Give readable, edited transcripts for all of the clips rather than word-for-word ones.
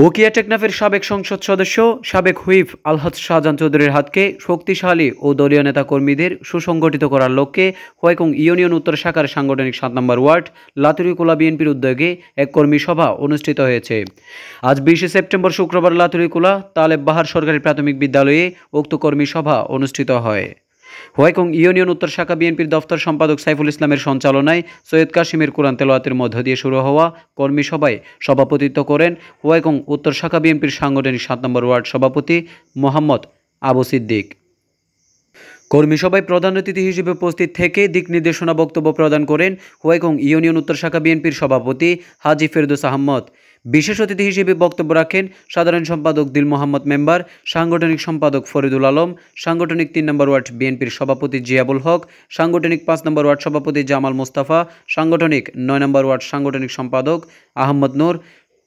ওকিয়া টেকনাফের সাবেক সংসদ সদস্য সাবেক হুইপ আলহাজ শাহজাহান চৌধুরীর হাতকে শক্তিশালী ও দলীয় নেতাকর্মীদের সুসংগঠিত করার লক্ষ্যে হোয়াইকং ইউনিয়ন উত্তর শাখার সাংগঠনিক ৭ নম্বর ওয়ার্ড লাতুরিকুলা বিএনপির উদ্যোগে এক কর্মী সভা অনুষ্ঠিত হয়েছে। আজ ২০ সেপ্টেম্বর শুক্রবার লাতুরিকুলা তালেব বাহার সরকারি প্রাথমিক বিদ্যালয়ে উক্ত কর্মী সভা অনুষ্ঠিত হয়। হোয়াইকং ইউনিয়ন উত্তর শাখা বিএনপির দফতর সম্পাদক সাইফুল ইসলামের সঞ্চালনায় সৈয়দ কাশিমের কোরআন তেলাওয়াতের মধ্য দিয়ে শুরু হওয়া কর্মী সভায় সভাপতিত্ব করেন হোয়াইকং উত্তর শাখা বিএনপির সাংগঠনিক ৭ নম্বর ওয়ার্ড সভাপতি মোহাম্মদ আবু সিদ্দিক। কর্মী সভায় প্রধান অতিথি হিসেবে উপস্থিত থেকে দিক নির্দেশনা বক্তব্য প্রদান করেন হোয়াইকং ইউনিয়ন উত্তর শাখা বিএনপির সভাপতি হাজী ফেরদৌস আহমদ। বিশেষ অতিথি হিসেবে বক্তব্য রাখেন সাধারণ সম্পাদক দিল মোহাম্মদ মেম্বার, সাংগঠনিক সম্পাদক ফরিদুল আলম, সাংগঠনিক ৩ নম্বর ওয়ার্ড বিএনপির সভাপতি জিয়াবুল হক, সাংগঠনিক ৫ নম্বর ওয়ার্ড সভাপতি জামাল মোস্তফা, সাংগঠনিক ৯ নম্বর ওয়ার্ড সাংগঠনিক সম্পাদক আহমদ নূর,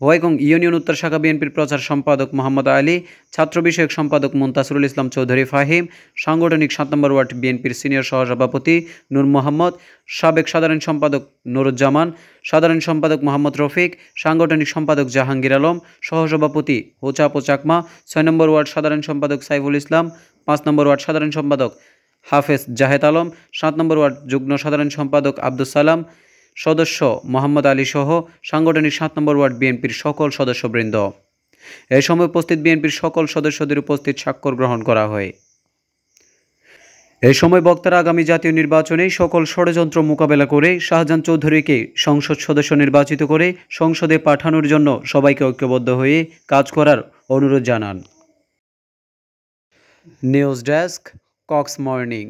হোয়াইকং ইউনিয়ন উত্তর শাখা বিএনপির প্রচার সম্পাদক মোহাম্মদ আলী, ছাত্র বিষয়ক সম্পাদক মুনতাসিরুল ইসলাম চৌধুরী ফাহিম, সাংগঠনিক ৭ নম্বর ওয়ার্ড বিএনপির সিনিয়র সহসভাপতি নূর মোহাম্মদ, সাবেক সাধারণ সম্পাদক নুরুজ্জামান, সাধারণ সম্পাদক মোহাম্মদ রফিক, সাংগঠনিক সম্পাদক জাহাঙ্গীর আলম, সহসভাপতি হোচাপো চাকমা, ৬ নম্বর ওয়ার্ড সাধারণ সম্পাদক সাইফুল ইসলাম, ৫ নম্বর ওয়ার্ড সাধারণ সম্পাদক হাফেজ জাহেদ আলম, ৭ নম্বর ওয়ার্ড যুগ্ম সাধারণ সম্পাদক আব্দুস সালাম, সদস্য মোহাম্মদ আলী সহ সাংগঠনিক ৭ নম্বর ওয়ার্ড বিএনপির সকল সদস্যবৃন্দ। এ সময় উপস্থিত বিএনপির সকল সদস্যদের উপস্থিত স্বাক্ষর গ্রহণ করা হয়। এ সময় বক্তারা আগামী জাতীয় নির্বাচনে সকল ষড়যন্ত্র মোকাবেলা করে শাহজাহান চৌধুরীকে সংসদ সদস্য নির্বাচিত করে সংসদে পাঠানোর জন্য সবাইকে ঐক্যবদ্ধ হয়ে কাজ করার অনুরোধ জানান। News desk, Cox morning.